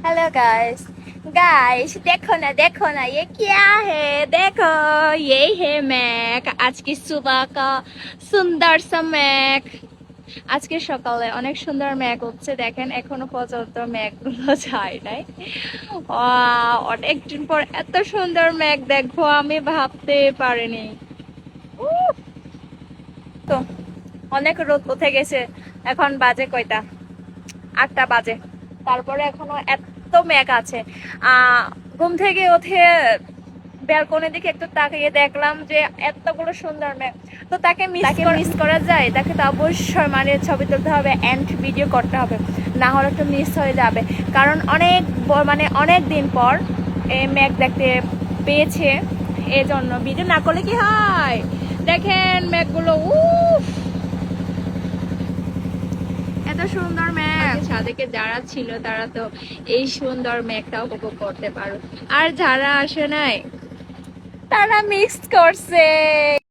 Hello guys देखो ना ये क्या है। देखो ये है मैक, आज की सुबह का সুন্দর सा मैक। আজকে সকালে অনেক সুন্দর ম্যাক হচ্ছে, দেখেন এখনো পর্যন্ত ম্যাক গুলো যায় নাই। অনেকদিন পর এত সুন্দর ম্যাক দেখবো আমি ভাবতে পারিনি। উফ, তো অনেক রোদ উঠে গেছে। এখন বাজে কয়টা? 8টা বাজে। তারপরে এখনো এত মেঘ আছে। ঘুম থেকে উঠে ব্যালকনি দিকে একটু তাকিয়ে দেখলাম যে এতগুলো সুন্দর মেঘ। তো তাকে মিস করা যায়? তাকে তো অবশ্যই মানে ছবি তুলতে হবে এন্ড ভিডিও করতে হবে, না হলে তো মিস হয়ে যাবে। কারণ অনেক দিন পর এই মেঘ দেখতে পেয়েছে, এই জন্য ভিডিও না করলে কি হয়। দেখেন মেঘগুলো, উফ এত সুন্দর মেঘ। সাদেকে যারা ছিল তারা তো এই সুন্দর মেঘটা উপভোগ করতে পারো, আর যারা আসে নাই তারা মিক্স করছে।